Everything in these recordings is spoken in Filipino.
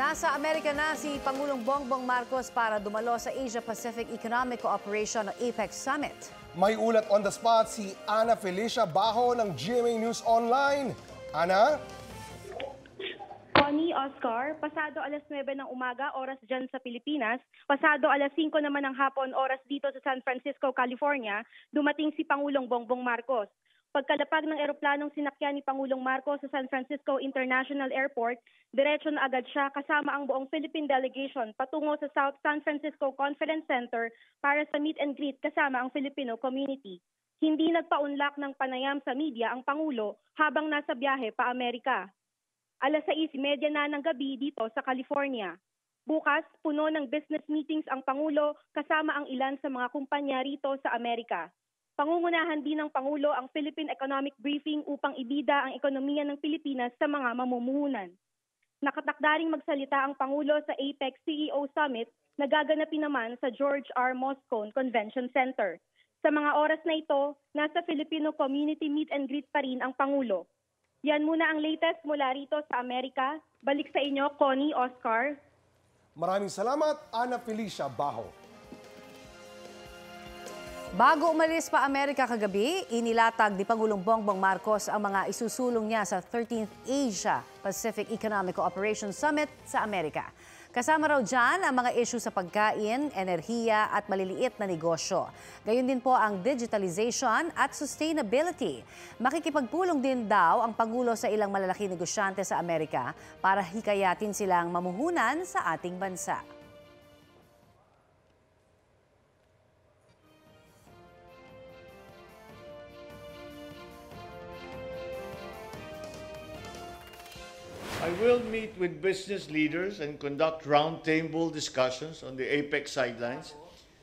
Nasa Amerika na si Pangulong Bongbong Marcos para dumalo sa Asia-Pacific Economic Cooperation o APEC Summit. May ulat on the spot si Ana Felicia Bajo ng GMA News Online. Ana? Connie, Oscar, pasado alas 9 ng umaga, oras dyan sa Pilipinas, pasado alas 5 naman ng hapon, oras dito sa San Francisco, California, dumating si Pangulong Bongbong Marcos. Pagkalapag ng eroplanong sinakyan ni Pangulong Marcos sa San Francisco International Airport, diretso na agad siya kasama ang buong Philippine delegation patungo sa South San Francisco Conference Center para sa meet and greet kasama ang Filipino community. Hindi nagpaunlak ng panayam sa media ang Pangulo habang nasa biyahe pa Amerika. Alas 6:30 na ng gabi dito sa California. Bukas, puno ng business meetings ang Pangulo kasama ang ilan sa mga kumpanya rito sa Amerika. Pangungunahan din ng Pangulo ang Philippine Economic Briefing upang ibida ang ekonomiya ng Pilipinas sa mga mamumuhunan. Nakatakdaring magsalita ang Pangulo sa APEC CEO Summit na gaganapin naman sa George R. Moscone Convention Center. Sa mga oras na ito, nasa Filipino Community Meet and Greet pa rin ang Pangulo. Yan muna ang latest mula rito sa Amerika. Balik sa inyo, Connie, Oscar. Maraming salamat, Ana Felicia Bajo. Bago umalis pa Amerika kagabi, inilatag ni Pangulong Bongbong Marcos ang mga isusulong niya sa 13th Asia-Pacific Economic Cooperation Summit sa Amerika. Kasama raw dyan ang mga issue sa pagkain, enerhiya at maliliit na negosyo. Gayon din po ang digitalization at sustainability. Makikipagpulong din daw ang Pangulo sa ilang malalaking negosyante sa Amerika para hikayatin silang mamuhunan sa ating bansa. I will meet with business leaders and conduct roundtable discussions on the APEC sidelines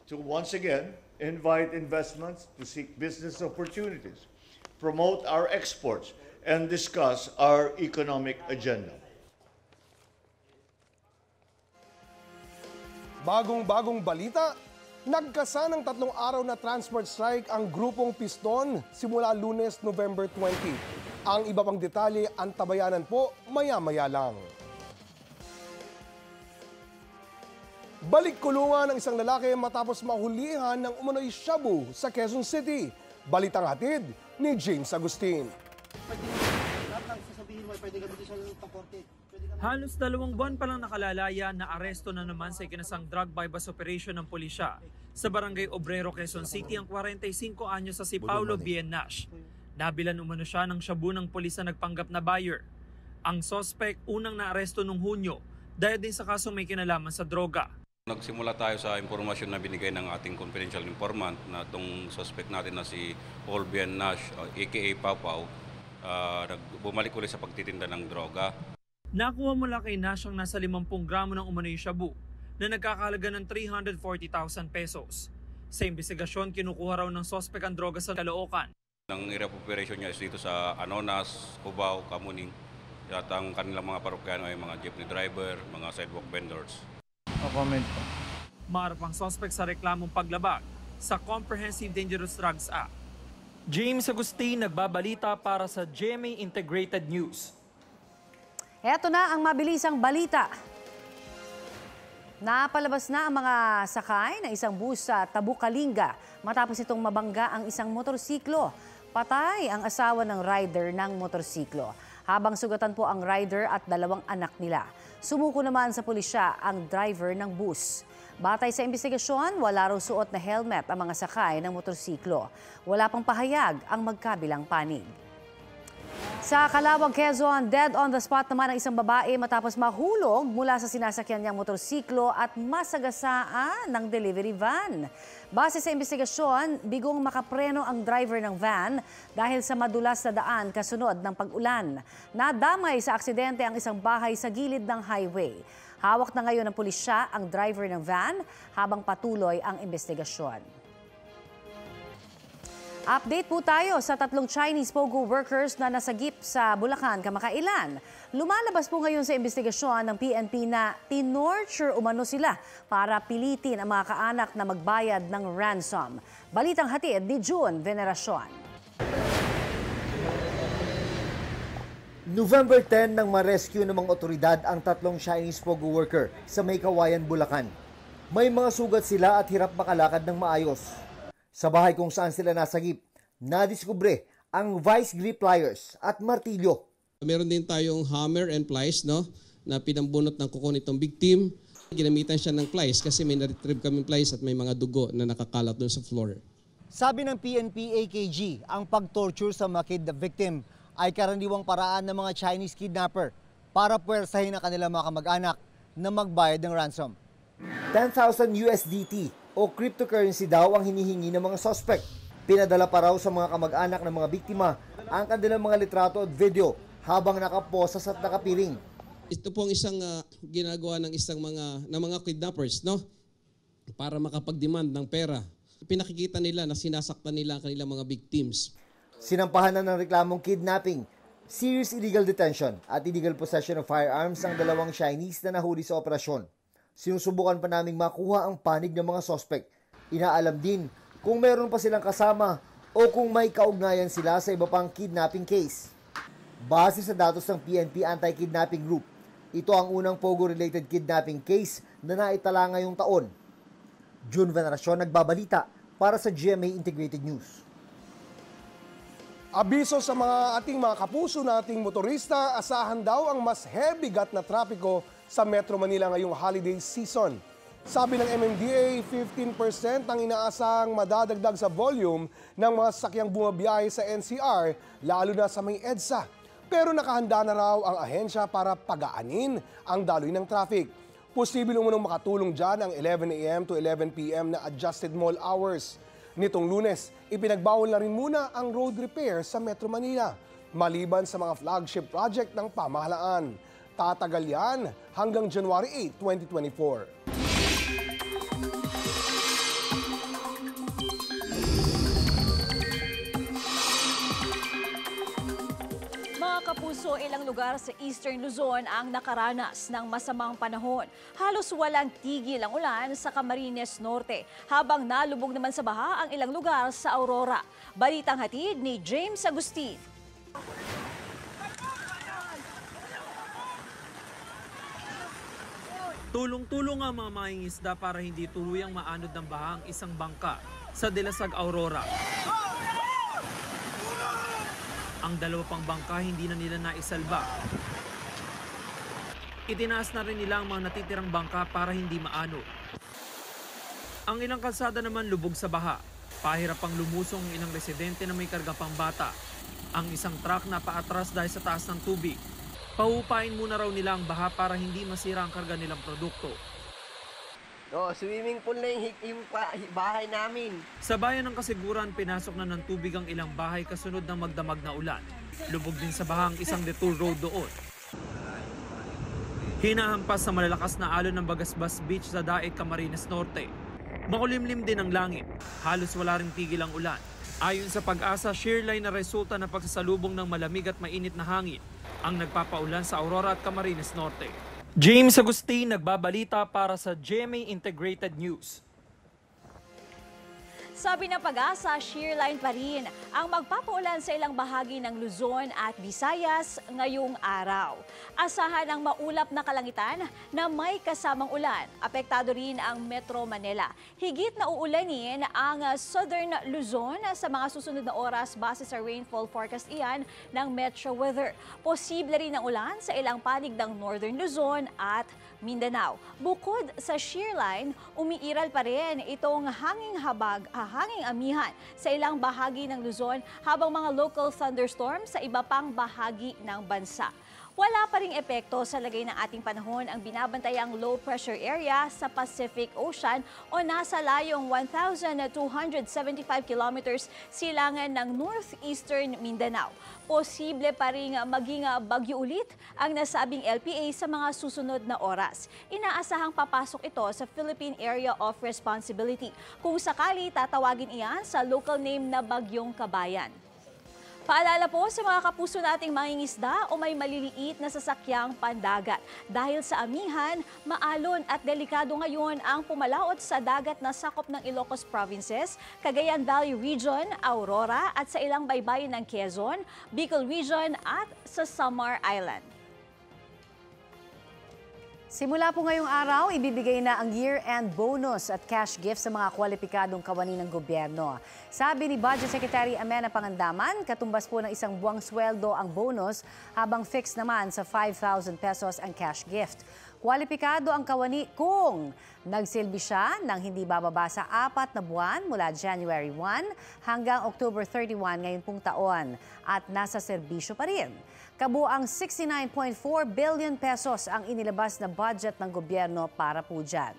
to once again invite investments to seek business opportunities, promote our exports, and discuss our economic agenda. Bagong-bagong balita, nagkasa ng 3 araw na transport strike ang grupong Piston simula Lunes, November 20. Ang iba pang detalye, antabayanan po maya-maya lang. Balik kulungan ng isang lalaki matapos mahulihan ng umano'y shabu sa Quezon City. Balitang hatid ni James Agustin. Halos 2 buwan pa lang nakalalaya na aresto na naman sa ikinasang drug bypass operation ng pulisya sa Barangay Obrero, Quezon City ang 45 anyos sa si Paulo Bienash. Nabilan umano siya ng shabu ng pulis na nagpanggap na buyer. Ang suspect unang naaresto noong Hunyo dahil din sa kasong may kinalaman sa droga. Nagsimula tayo sa impormasyon na binigay ng ating confidential informant na itong suspect natin na si Paul Bienash, aka Pau, bumalik ulit sa pagtitinda ng droga. Nakuha mula kay Nash ang nasa 50 gramo ng umano'y shabu na nagkakahalaga ng 340,000 pesos. Sa investigasyon, kinukuha raw ng suspect ang droga sa Caloocan. Ang area of operation niya is dito sa Anonas, Cubao, Kamuning. At ang kanilang mga parokyano ay mga jeepney driver, mga sidewalk vendors. Comment po. Maharap ang suspect sa reklamong paglabag sa Comprehensive Dangerous Drugs Act. James Agustin, nagbabalita para sa GMA Integrated News. Eto na ang mabilisang balita. Napalabas na ang mga sakay ng isang bus sa Tabukalinga matapos itong mabangga ang isang motorsiklo. Patay ang asawa ng rider ng motorsiklo. Habang sugatan po ang rider at 2 anak nila. Sumuko naman sa pulisya ang driver ng bus. Batay sa investigasyon, wala raw suot na helmet ang mga sakay ng motorsiklo. Wala pang pahayag ang magkabilang panig. Sa Calawag, Quezon, dead on the spot naman ang isang babae matapos mahulog mula sa sinasakyan niyang motorsiklo at masagasaan ng delivery van. Base sa investigasyon, bigong makapreno ang driver ng van dahil sa madulas na daan kasunod ng pag-ulan. Nadamay sa aksidente ang isang bahay sa gilid ng highway. Hawak na ngayon ng pulisya ang driver ng van habang patuloy ang investigasyon. Update po tayo sa 3 Chinese POGO workers na nasagip sa Bulacan kamakailan. Lumalabas po ngayon sa investigasyon ng PNP na tinorture umano sila para pilitin ang mga kaanak na magbayad ng ransom. Balitang hatid ni June Veneracion. November 10 nang ma-rescue ng mga otoridad ang 3 Chinese pogo worker sa May Kawayan, Bulacan. May mga sugat sila at hirap makalakad ng maayos. Sa bahay kung saan sila nasagip, nadiskubre ang vice grip pliers at martilyo. Meron din tayong hammer and pliers, no, na pinambunot ng kuko nitong victim. Ginamitan siya ng pliers kasi may na-retrieve kaming pliers at may mga dugo na nakakalat doon sa floor. Sabi ng PNP-AKG, ang pag-torture sa mga victim ay karaniwang paraan ng mga Chinese kidnapper para puwersahin ang kanilang mga kamag-anak na magbayad ng ransom. 10,000 USDT o cryptocurrency daw ang hinihingi ng mga suspect. Pinadala pa raw sa mga kamag-anak ng mga biktima ang kanilang mga litrato at video habang nakaposas at nakapiling. Ito po ang isang ginagawa ng mga kidnappers, no? Para makapag-demand ng pera. Pinakikita nila na sinasaktan nila ang kanilang mga victims. Sinampahan na ng reklamong kidnapping, serious illegal detention at illegal possession of firearms ang 2 Chinese na nahuli sa operasyon. Sinusubukan pa naming makuha ang panig ng mga suspect. Inaalam din kung meron pa silang kasama o kung may kaugnayan sila sa iba pang kidnapping case. Base sa datos ng PNP Anti-Kidnapping Group, ito ang unang pogo-related kidnapping case na naitala ngayong taon. June Veneracion, nagbabalita para sa GMA Integrated News. Abiso sa ating mga kapuso nating motorista, asahan daw ang mas heavy-gat na trapiko sa Metro Manila ngayong holiday season. Sabi ng MMDA, 15% ang inaasahang madadagdag sa volume ng mga sakyang bumabiyahe sa NCR, lalo na sa may EDSA. Pero nakahanda na raw ang ahensya para pagaanin ang daloy ng traffic. Posible umunong makatulong dyan ang 11 a.m. to 11 p.m. na adjusted mall hours. Nitong Lunes, ipinagbawal na rin muna ang road repair sa Metro Manila, maliban sa mga flagship project ng pamahalaan. Tatagal yan hanggang January 8, 2024. Mga kapuso, ilang lugar sa Eastern Luzon ang nakaranas ng masamang panahon. Halos walang tigil ang ulan sa Camarines Norte, habang nalubog naman sa baha ang ilang lugar sa Aurora. Balitang hatid ni James Agustin. Tulong-tulong ang mga mangingisda para hindi tuluyang maanod ng baha ang isang bangka sa Dilasag, Aurora. Ang 2 pang bangka hindi na nila naisalba. Itinaas na rin nila ang mga natitirang bangka para hindi maanod. Ang ilang kalsada naman lubog sa baha. Pahirap pang lumusong ang ilang residente na may karga pang bata. Ang isang truck na paatras dahil sa taas ng tubig. Pahupain muna raw nila ang baha para hindi masira ang karga nilang produkto. Swimming pool na yung bahay namin. Sa bayan ng Kasiguran, pinasok na ng tubig ang ilang bahay kasunod ng magdamag na ulan. Lubog din sa baha ang isang detour road doon. Hinahampas sa malalakas na alon ng Bagasbas Beach sa Daet, Camarines Norte. Makulimlim din ang langit. Halos wala ring tigil ang ulan. Ayon sa Pag-asa, shearline na resulta ng pagsasalubong ng malamig at mainit na hangin ang nagpapaulan sa Aurora at Camarines Norte. James Agustin, nagbabalita para sa GMA Integrated News. Sabi ng Pag-asa, shearline pa rin ang magpapaulan sa ilang bahagi ng Luzon at Visayas ngayong araw. Asahan ang maulap na kalangitan na may kasamang ulan. Apektado rin ang Metro Manila. Higit na uulanin ang Southern Luzon sa mga susunod na oras base sa rainfall forecast iyan ng Metro Weather. Posible rin ang ulan sa ilang panig ng Northern Luzon at Mindanao. Bukod sa shearline, umiiral pa rin itong hanging amihan sa ilang bahagi ng Luzon habang mga local thunderstorms sa iba pang bahagi ng bansa. Wala pa ring epekto sa lagay ng ating panahon ang binabantayang low pressure area sa Pacific Ocean o nasa layong 1,275 kilometers silangan ng northeastern Mindanao. Posible pa ring maging bagyo ulit ang nasabing LPA sa mga susunod na oras. Inaasahang papasok ito sa Philippine Area of Responsibility. Kung sakali, tatawagin iyan sa local name na Bagyong Kabayan. Paalala po sa mga kapuso nating mangingisda o may maliliit na sasakyang pandagat. Dahil sa amihan, maalon at delikado ngayon ang pumalaot sa dagat na sakop ng Ilocos Provinces, Cagayan Valley Region, Aurora at sa ilang baybayin ng Quezon, Bicol Region at sa Samar Island. Simula po ngayong araw, ibibigay na ang year-end bonus at cash gift sa mga kwalipikadong kawani ng gobyerno. Sabi ni Budget Secretary Amena Pangandaman, katumbas po ng isang buwang sweldo ang bonus, habang fixed naman sa 5,000 pesos ang cash gift. Kwalipikado ang kawani kung nagsilbi siya ng hindi bababa sa 4 na buwan mula January 1 hanggang October 31 ngayon pong taon at nasa serbisyo pa rin. Kabuang 69.4 billion pesos ang inilabas na budget ng gobyerno para po dyan.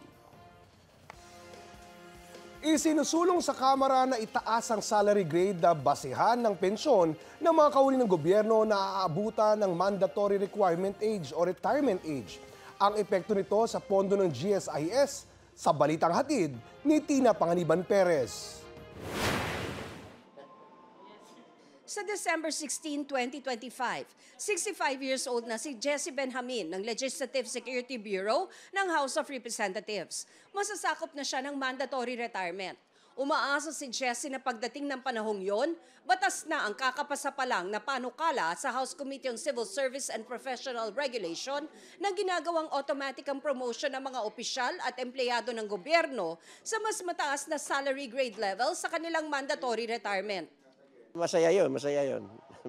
Isinusulong sa Kamara na itaas ang salary grade na basehan ng pensyon ng mga kawani ng gobyerno na aabutan ng mandatory requirement age o retirement age. Ang epekto nito sa pondo ng GSIS sa balitang hatid ni Tina Panganiban Perez. Sa December 16, 2025, 65 years old na si Jessie Benjamin ng Legislative Security Bureau ng House of Representatives. Masasakop na siya ng mandatory retirement. Umaasa si Jessie na pagdating ng panahong yon, batas na ang kakapasa pa lang na panukala sa House Committee on Civil Service and Professional Regulation na ginagawang automatic ang promotion ng mga opisyal at empleyado ng gobyerno sa mas mataas na salary grade level sa kanilang mandatory retirement. Masaya yun.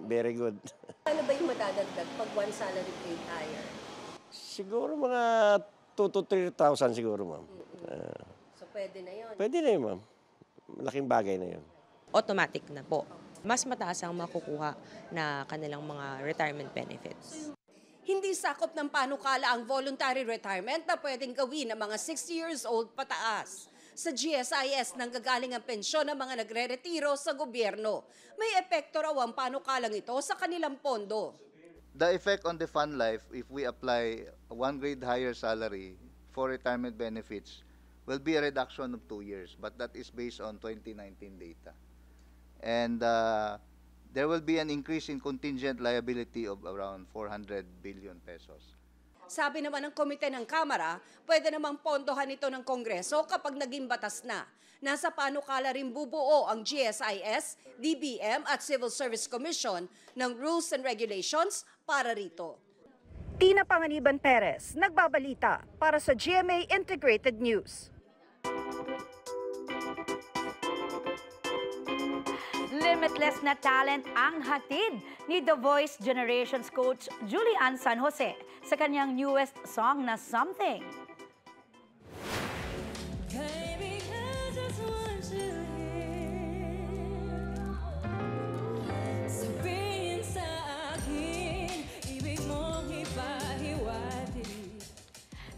Very good. Ano ba yung madadagdag pag one salary grade higher? Siguro mga 2,000 to 3,000 siguro, ma'am. So pwede na yun? Pwede na yun, ma'am. Malaking bagay na yun. Automatic na po. Mas mataas ang makukuha na kanilang mga retirement benefits. Hindi sakop ng panukala ang voluntary retirement na pwedeng gawin ng mga 60 years old pataas. Sa GSIS nanggagaling ang pensyon ng mga nagre-retiro sa gobyerno. May epekto raw ang panukalang ito sa kanilang pondo. The effect on the fund life, if we apply one grade higher salary for retirement benefits, will be a reduction of 2 years, but that is based on 2019 data. And there will be an increase in contingent liability of around 400 billion pesos. Sabi naman ng komite ng Kamara, pwede namang pondohan ito ng Kongreso kapag naging batas na. Nasa panukala rin bubuo ang GSIS, DBM at Civil Service Commission ng Rules and Regulations para rito. Tina Panganiban Perez, nagbabalita para sa GMA Integrated News. Limitless na talent ang hatid ni The Voice Generations coach Julian San Jose sa kanyang newest song na Something.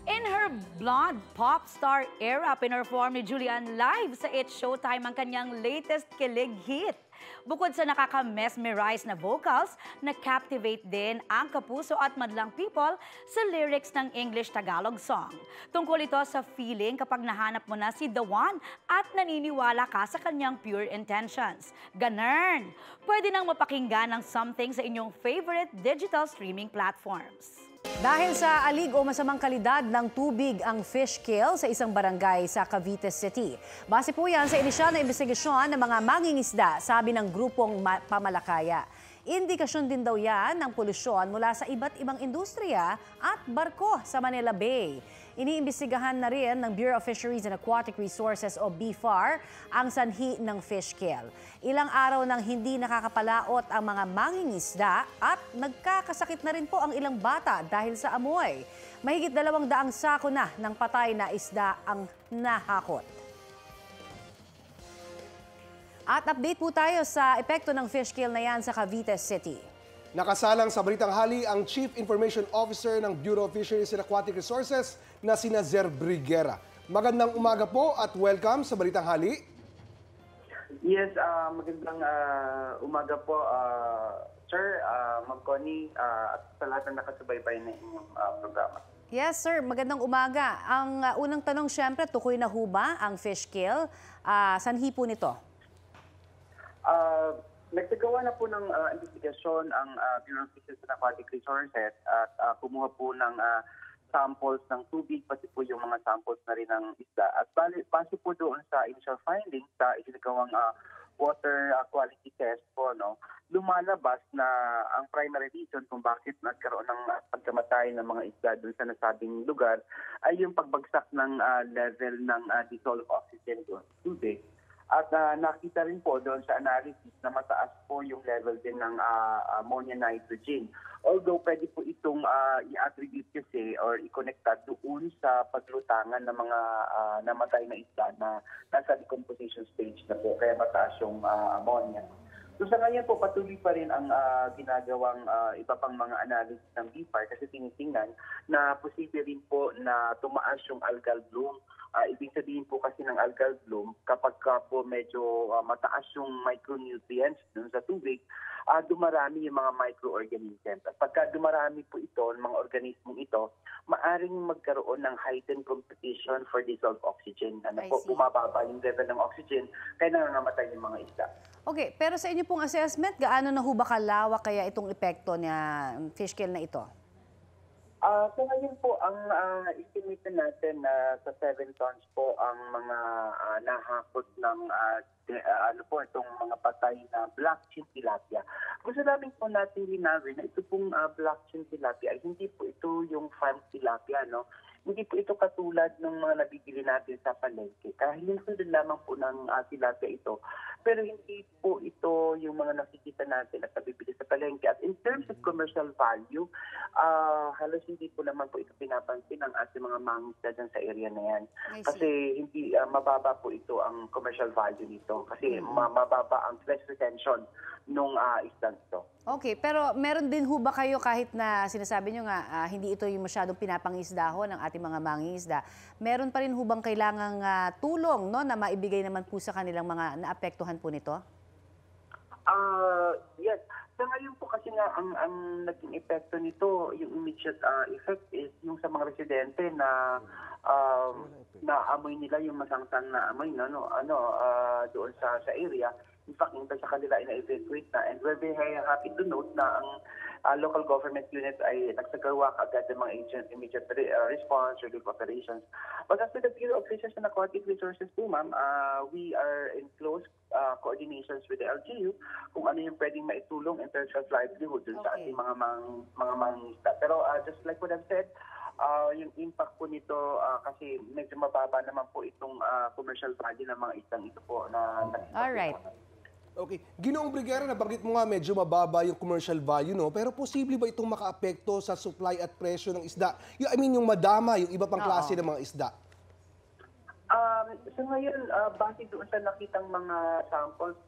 In her blonde pop star era, pinerform ni Julian live sa It's Showtime ang kanyang latest kilig hit. Bukod sa nakaka-mesmerize na vocals, na-captivate din ang kapuso at madlang people sa lyrics ng English-Tagalog song. Tungkol ito sa feeling kapag nahanap mo na si The One at naniniwala ka sa kanyang pure intentions. Ganern! Pwede nang mapakinggan ng Something sa inyong favorite digital streaming platforms. Dahil sa alig o masamang kalidad ng tubig ang fish kill sa isang barangay sa Cavite City. Base po yan sa inisyal na investigasyon ng mga mangingisda, sabi ng grupong pamalakaya. Indikasyon din daw yan ng polusyon mula sa iba't ibang industriya at barko sa Manila Bay. Iniimbestigahan na rin ng Bureau of Fisheries and Aquatic Resources o BFAR ang sanhi ng fish kill. Ilang araw nang hindi nakakapalaot ang mga mangingisda at nagkakasakit na rin po ang ilang bata dahil sa amoy. Mahigit 200 sako na ng patay na isda ang nahakot. At update po tayo sa epekto ng fish kill na yan sa Cavite City. Nakasalang sa Balitang Hali ang Chief Information Officer ng Bureau of Fisheries and Aquatic Resources na si Nazer Briguera. Magandang umaga po at welcome sa Balitang Hali. Yes, magandang umaga po, Sir, Ma'am Connie, at sa lahat ng nakasubaybay na inyong programa. Yes, sir. Magandang umaga. Ang unang tanong, syempre, tukoy na ho ba ang fish kill? Sanhi po nito? Nagsagawa na po ng investigasyon ang Bureau of Fisheries and Aquatic Resources at kumuha po ng samples ng tubig, pati po yung mga samples na rin ng isda. At base po doon sa initial findings sa isinagawang water quality test po, lumalabas na ang primary reason kung bakit nagkaroon ng pagkamatay ng mga isda doon sa nasabing lugar ay yung pagbagsak ng level ng dissolved oxygen doon sa tubig. At nakita rin po doon sa analysis na mataas po yung level din ng ammonia nitrogen. Although pwede po itong i-attribute kasi or i-connecta doon sa paglutangan ng mga namatay na isda na nasa decomposition stage na po, kaya mataas yung ammonia. So sa ngayon po, patuloy pa rin ang ginagawang iba pang mga analysis ng BFAR kasi tinitingnan na posible rin po na tumaas yung algal bloom. Ibig sabihin po kasi ng algal bloom, kapag po medyo mataas yung micronutrients dun sa tubig, dumarami yung mga microorganisms. At pagka dumarami po ito, mga organismong ito, maaring magkaroon ng heightened competition for dissolved oxygen. Bumababa yung level ng oxygen, kaya nangangamatay yung mga isda. Okay, pero sa inyo pong assessment, gaano na ho ba kalawak kaya itong epekto ng fish kill na ito? So ngayon po, ang estimate natin na sa 7 tons po ang mga nahakot ng itong mga patay na black chin tilapia. Gusto namin po natin linawin na ito pong black chin tilapia ay hindi po ito yung farm tilapia, Hindi po ito katulad ng mga nabibili natin sa palengke. Kahit din lamang po ng tilapia ito. Pero hindi po ito yung mga nakikita natin at nabibili sa palengke. At in terms of commercial value, halos hindi po naman po ito pinapansin ng ating mga mangisda dyan sa area na yan. Kasi hindi mababa po ito ang commercial value nito. Kasi mababa ang flesh retention nung isda nito. Okay, pero meron din ho ba kayo kahit na sinasabi nyo nga hindi ito yung masyadong pinapangisda ho ng ating mga mangingisda, meron pa rin ho bang kailangang tulong na maibigay naman po sa kanilang mga naapektuhan po nito? Yes. So ngayon po kasi nga ang naging epekto nito, yung immediate effect is yung sa mga residente na naamoy nila yung masangsang na amoy doon sa area. In fact, yung sa kanila ay na-evacuate na. And we're very happy to note na ang local government units ay nagsagawa agad ng mga immediate response, relief operations. But as with the Bureau of Fisheries and Aquatic Resources po, ma'am, we are in close coordinations with the LGU kung ano yung pwedeng maitulong in terms of livelihood dun sa ating mga mangingisda. Pero just like what I've said, yung impact po nito kasi medyo mababa naman po itong commercial value ng mga isdang ito po na Alright. Okay. Ginoong Briguera, nabanggit mo nga medyo mababa yung commercial value, pero posible ba itong makaapekto sa supply at presyo ng isda? Yung madama, yung iba pang klase ng mga isda? So ngayon, base doon sa nakitang mga samples,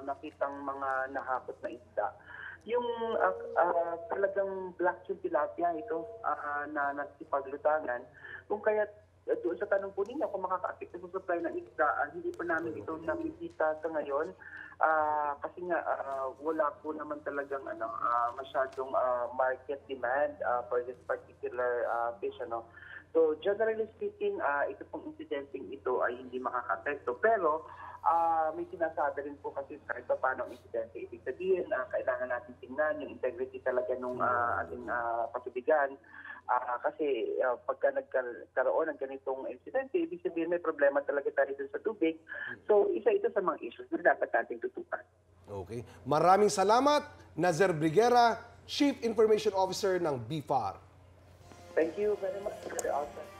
nakitang mga nahakot na isda, yung talagang black chin tilapia ito na nasipaglutangan, kung kaya doon sa tanong po ninyo kung makaka-apekto sa supply ng isda, hindi po namin ito nakikita sa ngayon kasi nga wala po naman talagang masyadong market demand for this particular fish. So generally speaking, ito pong incidenteng ito ay hindi makaka-apekto. Pero may sinasabi rin po kasi kahit pa paano ang insidente. Ibig sabihin, kailangan natin tingnan yung integrity talaga ng ating patubigan. Kasi pagka nagkaroon ng ganitong insidente, ibig sabihin may problema talaga tayo dun sa tubig. So isa ito sa mga issues na dapat natin tutukan. Okay. Maraming salamat, Nazer Briguera, Chief Information Officer ng BFAR. Thank you very much.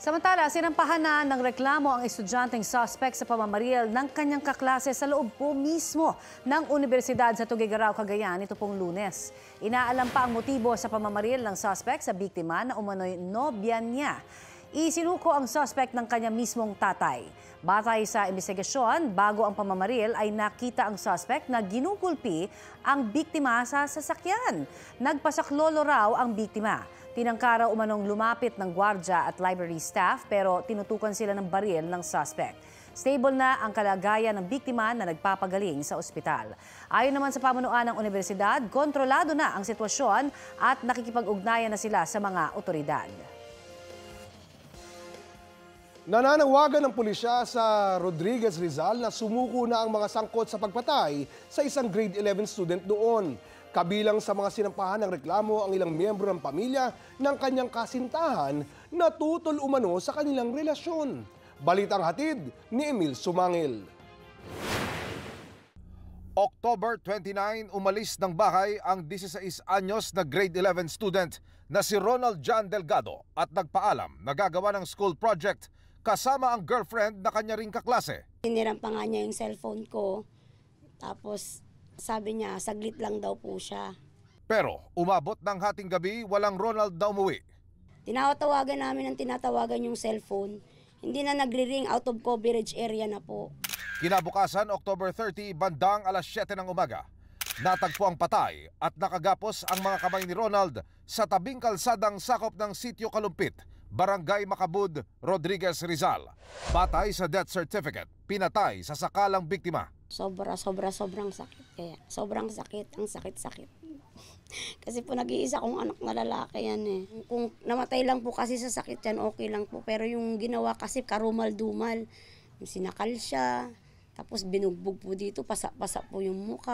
Samantala, sinampahan na ng reklamo ang estudyanteng suspect sa pamamaril ng kanyang kaklase sa loob po mismo ng Universidad sa Tuguegarao, Cagayan ito pong Lunes. Inaalam pa ang motibo sa pamamaril ng suspect sa biktima na umano'y nobya niya. Isinuko ang suspect ng kanya mismong tatay. Batay sa investigasyon, bago ang pamamaril ay nakita ang suspect na ginugulpi ang biktima sa sasakyan. Nagpasaklolo raw ang biktima. Tinangkara umanong lumapit ng gwardya at library staff pero tinutukan sila ng baril ng suspect. Stable na ang kalagayan ng biktima na nagpapagaling sa ospital. Ayon naman sa pamunuan ng universidad, kontrolado na ang sitwasyon at nakikipag-ugnayan na sila sa mga otoridad. Nananawagan ng pulisya sa Rodriguez Rizal na sumuko na ang mga sangkot sa pagpatay sa isang grade 11 student noon. Kabilang sa mga sinampahan ng reklamo ang ilang miyembro ng pamilya ng kanyang kasintahan na tutol umano sa kanilang relasyon. Balitang hatid ni Emil Sumangil. October 29, umalis ng bahay ang 16 anyos na grade 11 student na si Ronald John Delgado at nagpaalam na gagawa ng school project kasama ang girlfriend na kanya ring kaklase. Hiniram pa nga niya yung cellphone ko, tapos sabi niya saglit lang daw po siya. Pero umabot ng hating gabi, walang Ronald na umuwi. Tinatawagan namin ang tinatawagan yung cellphone, hindi na nagre-ring, out of coverage area na po. Kinabukasan, October 30, bandang alas 7 ng umaga, natagpo ang patay at nakagapos ang mga kamay ni Ronald sa tabing kalsadang sakop ng Sitio Kalumpit, Barangay Macabud, Rodriguez Rizal. Batay sa death certificate, pinatay sa sakalang biktima. Sobrang sakit. Kaya sobrang sakit, ang sakit-sakit. Kasi po nag-iisa kong anak na lalaki yan eh. Kung namatay lang po kasi sa sakit yan, okay lang po. Pero yung ginawa kasi karumal-dumal. Sinakal siya, tapos binugbog po dito, pasa-pasa po yung mukha.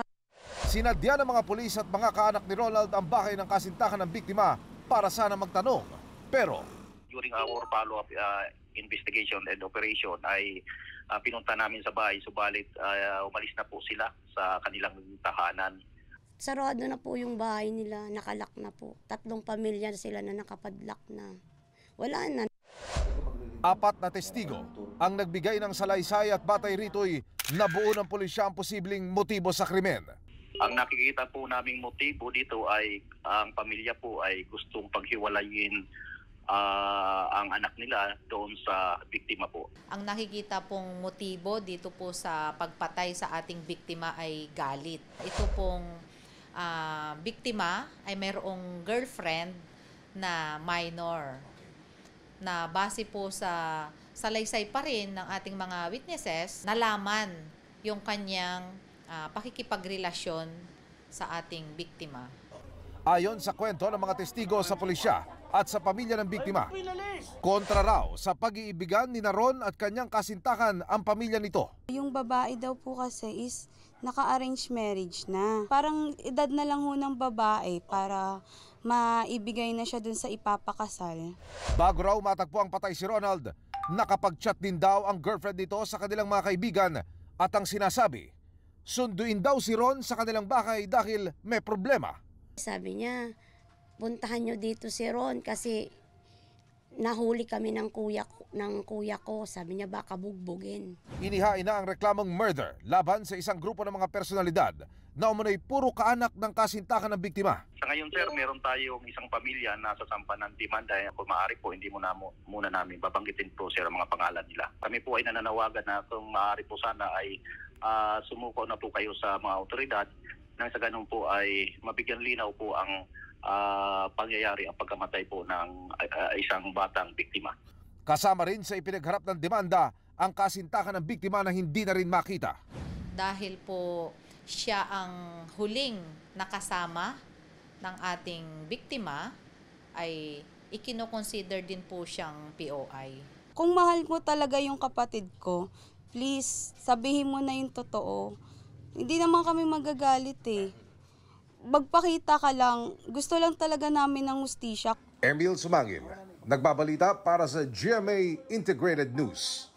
Sinadya ng mga pulis at mga kaanak ni Ronald ang bahay ng kasintahan ng biktima para sana magtanong. Pero during our follow-up investigation and operation ay pinunta namin sa bahay, subalit umalis na po sila sa kanilang tahanan. Sarado na po yung bahay nila, nakalak na po. 3 pamilya sila na nakapadlak na. Wala na. 4 na testigo ang nagbigay ng salaysay at batay rito'y nabuo ng pulisya ang posibleng motibo sa krimen. Ang nakikita po naming motibo dito ay ang pamilya po ay gustong paghiwalayin ang anak nila doon sa biktima po. Ang nakikita pong motibo dito po sa pagpatay sa ating biktima ay galit. Ito pong biktima ay mayroong girlfriend na minor na base po sa salaysay pa rin ng ating mga witnesses, nalaman yung kanyang pakikipagrelasyon sa ating biktima. Ayon sa kwento ng mga testigo sa pulisya at sa pamilya ng biktima, kontra raw sa pag-iibigan ni Ron at kanyang kasintahan ang pamilya nito. Yung babae daw po kasi is naka-arrange marriage na. Parang edad na lang ho ng babae para maibigay na siya dun sa ipapakasal. Bago raw matagpo ang patay si Ronald, nakapag-chat din daw ang girlfriend nito sa kanilang mga kaibigan at ang sinasabi, sunduin daw si Ron sa kanilang bahay dahil may problema. Sabi niya, puntahan nyo dito si Ron kasi nahuli kami ng kuya ko. Sabi niya baka bugbugin. Inihain na ang reklamong murder laban sa isang grupo ng mga personalidad na umunoy puro kaanak ng kasintahan ng biktima. Sa ngayon sir, meron tayong isang pamilya na sasampa ng demanda. Kung maaari po, hindi muna namin babanggitin po sir ang mga pangalan nila. Kami po ay nananawagan na kung maaari po sana ay sumuko na po kayo sa mga otoridad nang sa ganun po ay mabigyan linaw po ang pangyayari ang pagkamatay po ng isang batang biktima. Kasama rin sa ipinagharap ng demanda ang kasintahan ng biktima na hindi na rin makita. Dahil po siya ang huling nakasama ng ating biktima, ay ikinoconsider din po siyang POI. Kung mahal mo talaga yung kapatid ko, please sabihin mo na yung totoo. Hindi naman kami magagalit eh. Magpakita ka lang. Gusto lang talaga namin ng hustisya. Emil Sumangil, nagbabalita para sa GMA Integrated News.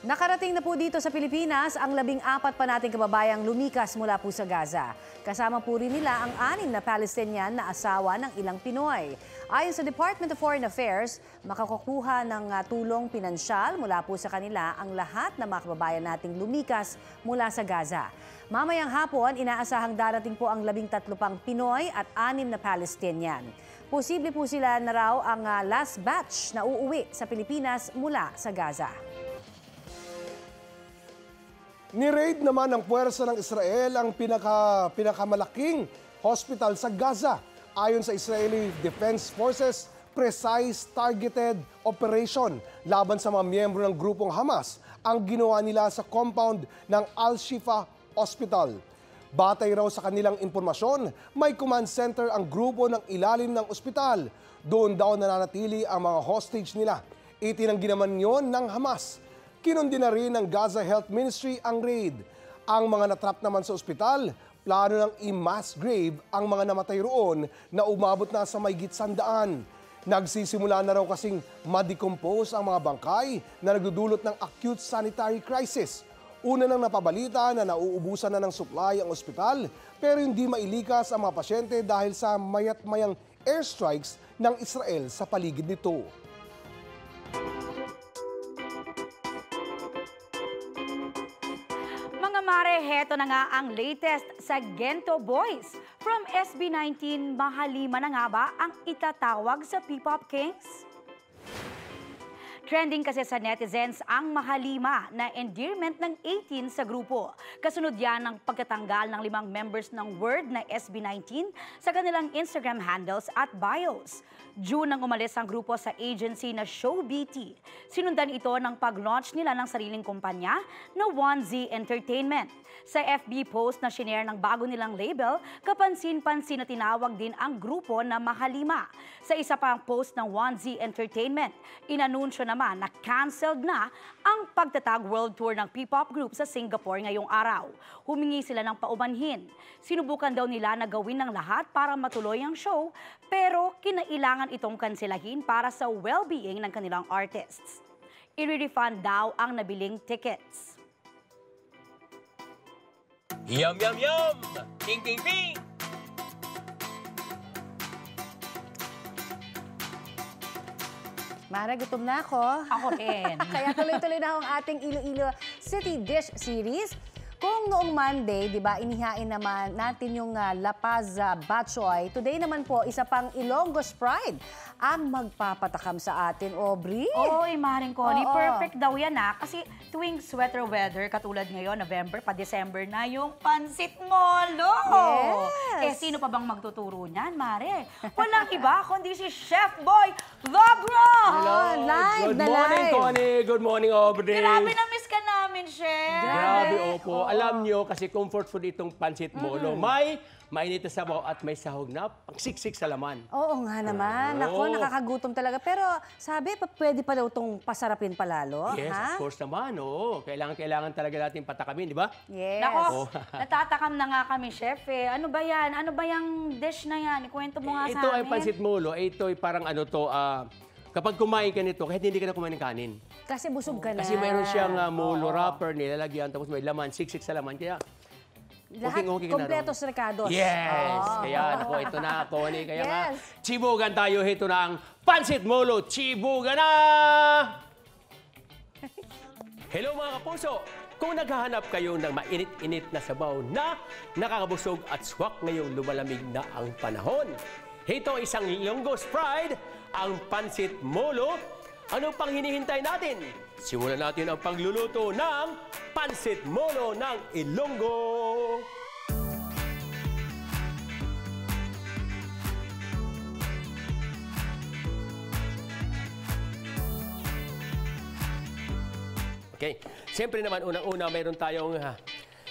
Nakarating na po dito sa Pilipinas ang 14 pa nating kababayang lumikas mula po sa Gaza. Kasama po rin nila ang 6 na Palestinian na asawa ng ilang Pinoy. Ayon sa Department of Foreign Affairs, makakukuha ng tulong pinansyal mula po sa kanila ang lahat ng mga kababayan nating lumikas mula sa Gaza. Mamayang hapon, inaasahang darating po ang 13 pang Pinoy at 6 na Palestinian. Posible po sila na raw ang last batch na uuwi sa Pilipinas mula sa Gaza. Ni-raid naman ng puwersa ng Israel ang pinakamalaking hospital sa Gaza. Ayon sa Israeli Defense Forces, precise targeted operation laban sa mga miyembro ng grupong Hamas ang ginawa nila sa compound ng Al-Shifa Hospital. Batay raw sa kanilang impormasyon, may command center ang grupo ng ilalim ng ospital. Doon daw nananatili ang mga hostage nila. Itinanggi naman yon ng Hamas. Kinundi na rin ng Gaza Health Ministry ang raid. Ang mga natrap naman sa ospital, plano ng i-mass grave ang mga namatay roon na umabot na sa mahigit 100. Nagsisimula na raw kasing ma-decompose ang mga bangkay na nagdudulot ng acute sanitary crisis. Una nang napabalita na nauubusan na ng supply ang ospital pero hindi mailikas ang mga pasyente dahil sa mayat-mayang airstrikes ng Israel sa paligid nito. Mga mare, heto na nga ang latest sa Gento Boys. From SB19, mahalima na nga ba ang itatawag sa P-Pop Kings? Trending kasi sa netizens ang mahalima na endearment ng 18 sa grupo. Kasunod yan ng pagkatanggal ng 5 members ng Word na SB19 sa kanilang Instagram handles at bios. June nang umalis ang grupo sa agency na ShowBT. Sinundan ito ng pag-launch nila ng sariling kumpanya na 1Z Entertainment. Sa FB post na shinare ng bago nilang label, kapansin-pansin na tinawag din ang grupo na Mahalima. Sa isa pang post ng 1Z Entertainment, inanunsyo naman na canceled na ang pagtatag world tour ng P-pop group sa Singapore ngayong araw. Humingi sila ng paumanhin. Sinubukan daw nila na gawin ng lahat para matuloy ang show, pero kinailangan itong kanselahin para sa well-being ng kanilang artists. I-refund daw ang nabiling tickets. Yum, yum, yum! Ping, ping, ping! Mara, gutom na ako. Ako rin. Kaya tuloy-tuloy na ang ating Iloilo City Dish Series. Kung noong Monday, di ba, inihain naman natin yung La Paz Batchoy. Today naman po, isa pang Ilonggo's Pride ang magpapatakam sa atin, Aubrey. Oo, Maring Connie. Oo. Perfect daw yan kasi tuwing sweater weather, katulad ngayon, November pa December na, yung pansit molo. Yes. Eh, sino pa bang magtuturo niyan, Mare? Walang iba, kundi si Chef Boy Labra! Live Good na morning, live. Connie. Good morning, Aubrey. Grabe na miss ka namin, Chef. Grabe, opo. Alam nyo, kasi comfort food itong pansit molo. May mainit na sabaw at may sahog na pang-siksik sa laman. Oo nga naman. Ako, nakakagutom talaga. Pero sabi, pwede pa daw itong pasarapin palalo. Yes, ha? of course naman. Oo. Kailangan talaga natin patakamin, di ba? Yes. Nako, natatakam na nga kami, Chef. Ano ba yan? Ano ba yung dish na yan? Ikwento mo nga sa Ito amin. ay pansit molo. Ito ay parang ano to, kapag kumain ka nito, kahit hindi ka na kumain ng kanin. Kasi busog ka na. Kasi mayroon siyang molo wrapper, nilalagyan, tapos may laman, siksik sa laman. Kaya, lahat okay ka na kompletos recados. yes! Kaya, ako, ito na, Connie. Kaya nga, chibugan tayo. Ito na ang pansit molo. Chibugan na! Hello mga kapuso! Kung naghahanap kayo ng mainit-init na sabaw na nakakabusog at swak ngayong lumalamig na ang panahon, ito isang Ilonggo's Pride, ang pansit molo. Ano pang hinihintay natin? Simulan natin ang pagluluto ng pansit molo ng Ilonggo. Okay, siyempre naman unang-una mayroon tayong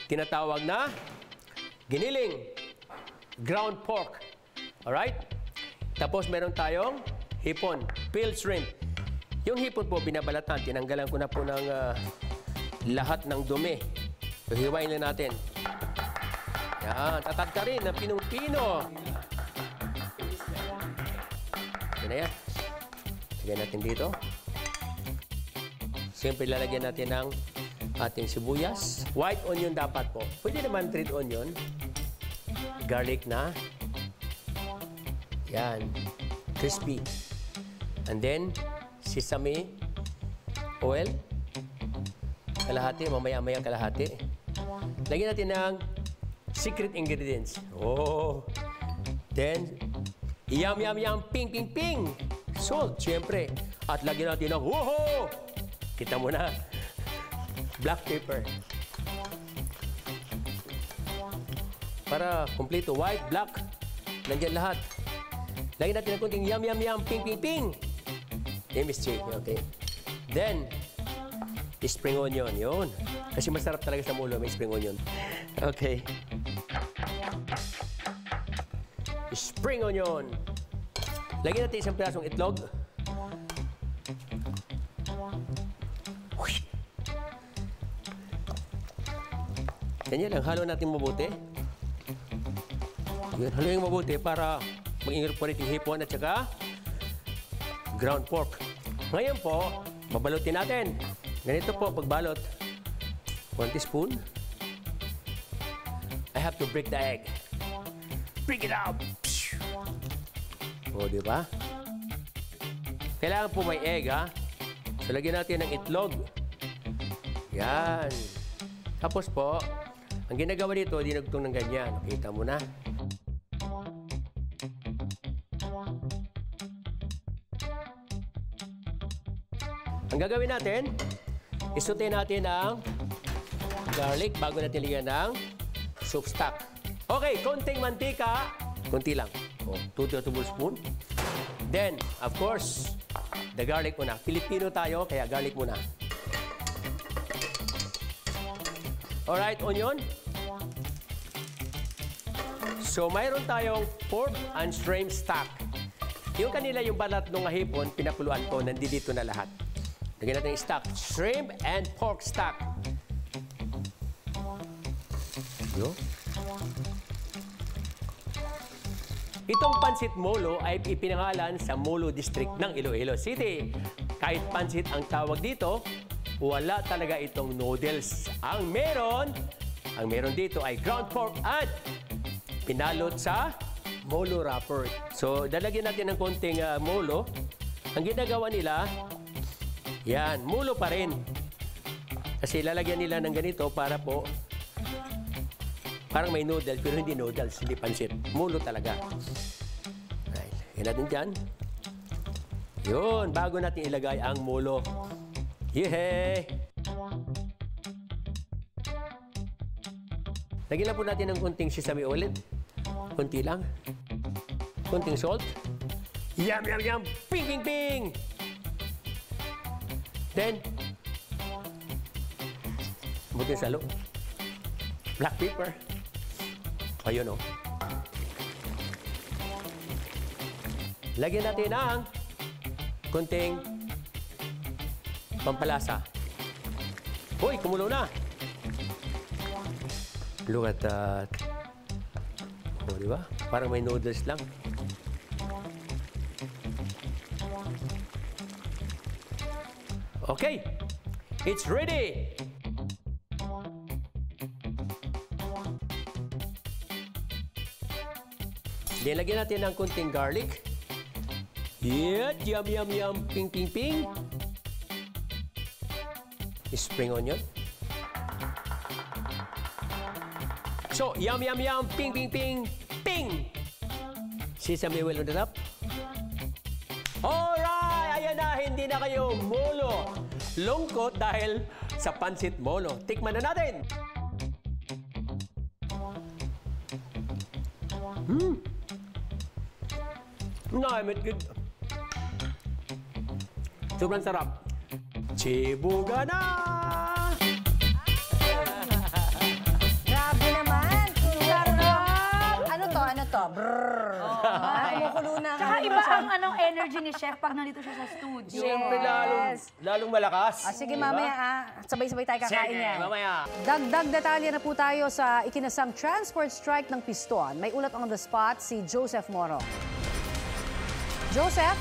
tinatawag na giniling, ground pork. Alright? Tapos meron tayong hipon, peeled shrimp. Yung hipon po, binabalatan. Tinanggalan ko na po ng lahat ng dumi. So, hiwain lang natin. Yan, tatad ka rin ng pinong-pino. Yan na yan. Lagyan natin dito. Siyempre, lalagyan natin ng ating sibuyas. White onion dapat po. Pwede naman red onion. Garlic na. Yan. Crispy. And then, sesame oil. Kalahati, mamaya-maya kalahati. Lagyan natin ng secret ingredients. Oh. Then, yum, ping, ping, ping. Salt, siyempre. At lagyan natin ng, woho! Kita mo na. Black pepper. Para kumpleto. White, black. Nandiyan lahat. Lagyan natin ng kunting yum, ping, ping, ping. MSG, okay. Then, spring onion, yun. Kasi masarap talaga sa mulo, may spring onion. Okay. spring onion. Lagyan natin isang pirasong itlog. Ganyan lang, halo natin mabuti. Yun, haluin mabuti para mag-incorporate yung hipon at saka ground pork. Ngayon po, babalutin natin. Ganito po, pagbalot. 1 teaspoon. I have to break the egg. Break it out! O, di ba? Kailangan po may egg, ha? So, lagyan natin ng itlog. Yan. Tapos po, ang ginagawa dito, dinugtong ng ganyan. Kita mo na. Ang gagawin natin, isutin natin ang garlic bago natin lagyan ng soup stock. Okay, konting mantika. Konti lang. O, 2 tablespoon. Then, of course, the garlic muna. Filipino tayo, kaya garlic muna. Alright, onion. So, mayroon tayong pork and shrimp stock. Yung kanila, yung balat ng hipon, pinakuluan ko, nandito na lahat. Lagyan natin yung stock. Shrimp and pork stock. Yo. Itong pansit molo ay ipinangalan sa Molo District ng Iloilo City. Kahit pansit ang tawag dito, wala talaga itong noodles. Ang meron dito ay ground pork at pinalot sa molo wrapper. So, dalagyan natin ng konting molo. Ang ginagawa nila, yan, molo pa rin. Kasi lalagyan nila ng ganito para po, parang may noodles, pero hindi noodles, hindi pansit. Molo talaga. Right. Yan natin dyan. Yun, bago natin ilagay ang molo. Yehey! Lagyan lang po natin ng konting sesame oil. Konti lang. Konting salt. Yum, yum, yum! Ping, ping, ping! Then, buti salo. Black pepper. Ayun, o. Lagyan natin ng konting pampalasa. Uy, kumulo na. Look at that. O, di ba? Parang may noodles lang. Okay. It's ready. Lagyan natin ng konting garlic. Yet, yum, yum, yum. Ping, ping, ping. Spring onion. So, yum, yum, yum. Ping, ping, ping. Ping! Sesame oil on the top. Alright! Ayan na, hindi na kayo molo. Lungkot dahil sa pansit molo. Tikman na natin. Naimit good. Sobrang sarap. Chibuga na! Grabe naman. Sarap. Ano to? Brrrr. Kumukulo na. Tsaka iba ang energy ni Chef pag nandito siya sa studio. Siyempre, lalong malakas. Sige, mamaya sabay-sabay tayo kakain yan. Sige, mamaya. Dagdag detalye na po tayo sa ikinasang transport strike ng Piston. May ulat on the spot si Joseph Moro. Joseph?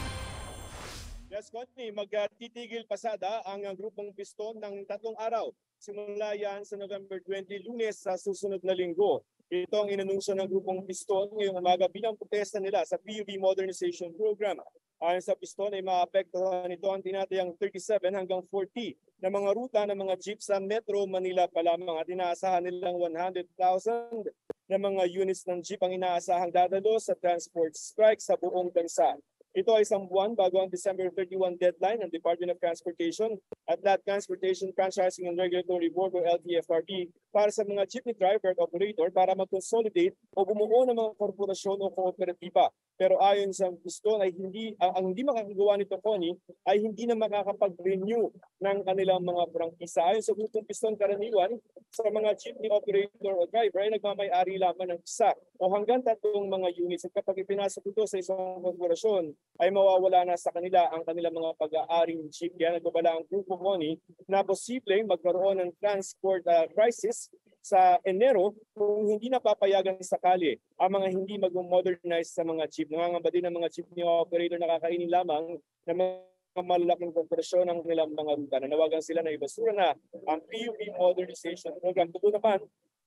Yes, Connie, magtitigil pasada ang grupong Piston ng 3 araw. Simula yan sa November 20, Lunes sa susunod na linggo. Ito ang inanunsyo ng grupong Piston ngayong umaga bilang protesta nila sa PUV Modernization Program. Ayon sa Piston ay maapektuhan nito ang tinatayang 37 hanggang 40 na mga ruta ng mga jeep sa Metro Manila pa lamang at inaasahan nilang 100,000 na mga units ng jeep ang inaasahang dadalo sa transport strike sa buong bansa. Ito ay isang buwan bago ang December 31 deadline ng Department of Transportation at Land Transportation Franchising and Regulatory Board o LTFRB para sa mga jeepney driver at operator para mag-consolidate o bumuo ng mga korporasyon o kooperatiba. Pero ayon sa piston ay ang hindi makakagawa nito, Connie, ay hindi na makakapag-renew ng kanilang mga prangkisa. Ayon sa grupong piston, karaniwan sa mga jeepney operator o driver ay nagmamay-ari lamang ng isa o hanggang 3 mga units. At kapag ipinasok ito sa isang korporasyon, ay mawawala na sa kanila ang kanilang mga pag-aaring jeep. Kaya nagbabala ang grupo, Connie, na posibleng magkaroon ng transport crisis sa Enero kung hindi napapayagan sakali ang mga hindi mag-modernize sa mga jeep. Nangangamba din ng mga jeepney operator na kakainin lamang ng mga malalaking korporasyon ng nilang mga ruta. Nanawagan sila na ibasura na ang PUP modernization program. Tuto naman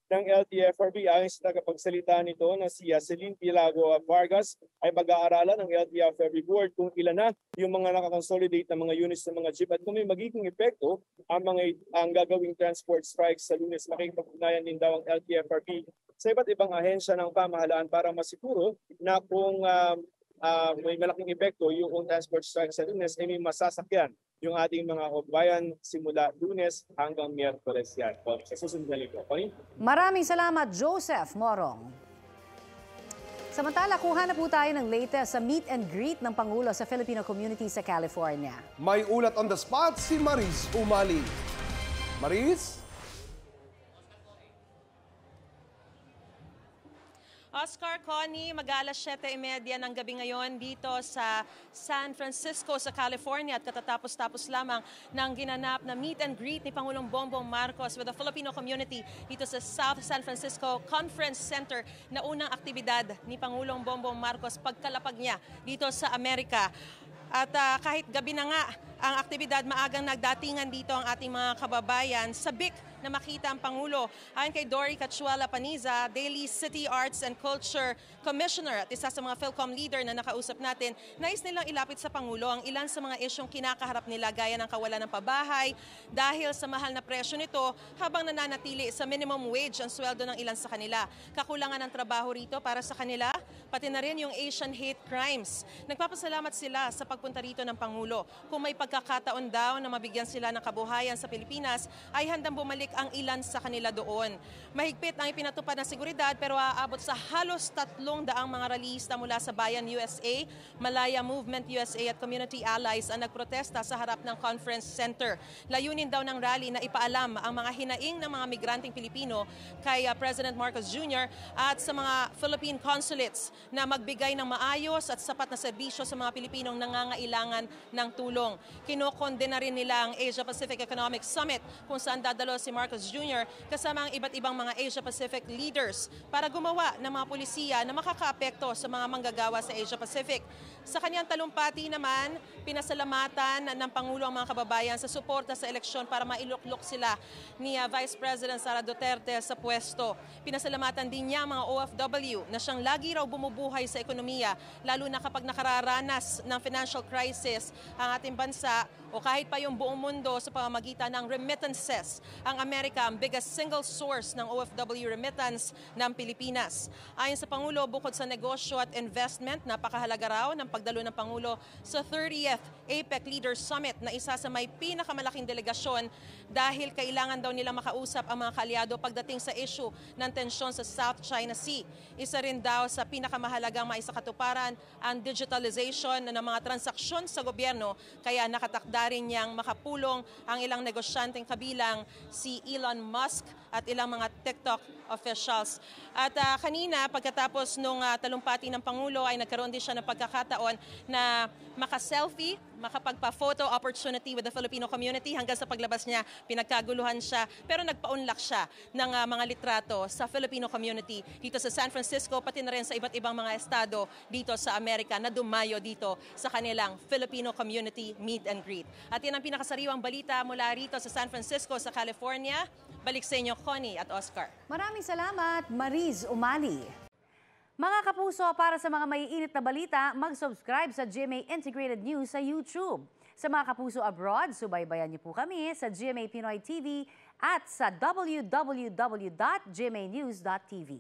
ng LTFRB ayon sa tagapagsalita nito na si Celine Pilago Vargas ay mag-aaralan ng LTFRB board kung ilan na yung mga nakakonsolidate na mga units ng mga jeep at kung may magiging epekto ang gagawing transport strikes sa Lunes. Makikipag-ugnayan din daw ang LTFRB sa iba't ibang ahensya ng pamahalaan para masiguro na kung may malaking epekto yung transport strike sa Lunes ay may masasakyan yung ating mga kabayan simula Lunes hanggang Miyerkules yan. Sa susunod na linggo. Maraming salamat, Joseph Morong. Samantala, kuha na po tayo ng latest sa meet and greet ng Pangulo sa Filipino community sa California. May ulat on the spot si Maris Umali. Maris? Oscar, Connie, mag-alas 7:30 ng gabi ngayon dito sa San Francisco sa California at katatapos-tapos lamang ng ginanap na meet and greet ni Pangulong Bongbong Marcos with the Filipino community dito sa South San Francisco Conference Center na unang aktibidad ni Pangulong Bongbong Marcos pagkalapag niya dito sa Amerika. At kahit gabi na nga ang aktibidad, maagang nagdatingan dito ang ating mga kababayan. Sabik na makita ang Pangulo. Ayon kay Dory Cachuela Paniza, Daily City Arts and Culture Commissioner at isa sa mga Philcom leader na nakausap natin, nais nilang ilapit sa Pangulo ang ilan sa mga isyong kinakaharap nila gaya ng kawalan ng pabahay dahil sa mahal na presyo nito habang nananatili sa minimum wage ang sweldo ng ilan sa kanila. Kakulangan ng trabaho rito para sa kanila, pati na rin yung Asian hate crimes. Nagpapasalamat sila sa pagpunta rito ng Pangulo. Kung may pagkakataon daw na mabigyan sila ng kabuhayan sa Pilipinas, ay handang bumalik ang ilan sa kanila doon. Mahigpit ang ipinatupad na seguridad pero aabot sa halos 300 mga ralista mula sa Bayan USA, Malaya Movement USA at community allies ang nagprotesta sa harap ng conference center. Layunin daw ng rally na ipaalam ang mga hinaing ng mga migranteng Pilipino kay President Marcos Jr. at sa mga Philippine consulates na magbigay ng maayos at sapat na serbisyo sa mga Pilipinong nangangailangan ng tulong. Kinokondena rin nila ang Asia-Pacific Economic Summit kung saan dadalo si Marcos Jr. kasama ang iba't ibang mga Asia-Pacific leaders para gumawa ng mga polisiya na makakaapekto sa mga manggagawa sa Asia-Pacific. Sa kanyang talumpati naman, pinasalamatan ng Pangulo ang mga kababayan sa suporta sa eleksyon para mailuklok sila ni Vice President Sara Duterte sa pwesto. Pinasalamatan din niya ang mga OFW na siyang lagi raw bumubuhay sa ekonomiya, lalo na kapag nakararanas ng financial crisis ang ating bansa o kahit pa yung buong mundo sa pamamagitan ng remittances. Ang Amerika ang biggest single source ng OFW remittance ng Pilipinas. Ayon sa Pangulo, bukod sa negosyo at investment, napakahalaga raw ng pagdalo ng Pangulo sa 30th APEC Leaders Summit na isa sa may pinakamalaking delegasyon dahil kailangan daw nila makausap ang mga kalyado pagdating sa issue ng tensyon sa South China Sea. Isa rin daw sa pinakamahalagang maisakatuparan ang digitalization ng mga transaksyon sa gobyerno, kaya nakatakda rin niyang makapulong ang ilang negosyanteng kabilang si Elon Musk at ilang mga TikTok officials. At kanina, pagkatapos nung talumpati ng Pangulo, ay nagkaroon din siya ng pagkakataon na maka-selfie, makapagpa-photo opportunity with the Filipino community. Hanggang sa paglabas niya, pinagkaguluhan siya, pero nagpaunlak siya ng mga litrato sa Filipino community dito sa San Francisco, pati na rin sa iba't ibang mga estado dito sa Amerika na dumayo dito sa kanilang Filipino community meet and greet. At yan ang pinakasariwang balita mula rito sa San Francisco, sa California. Balik sa inyo, Connie at Oscar. Maraming salamat, Maris Umali. Mga kapuso, para sa mga maiinit na balita, mag-subscribe sa GMA Integrated News sa YouTube. Sa mga kapuso abroad, subaybayan niyo po kami sa GMA Pinoy TV at sa www.gmanews.tv.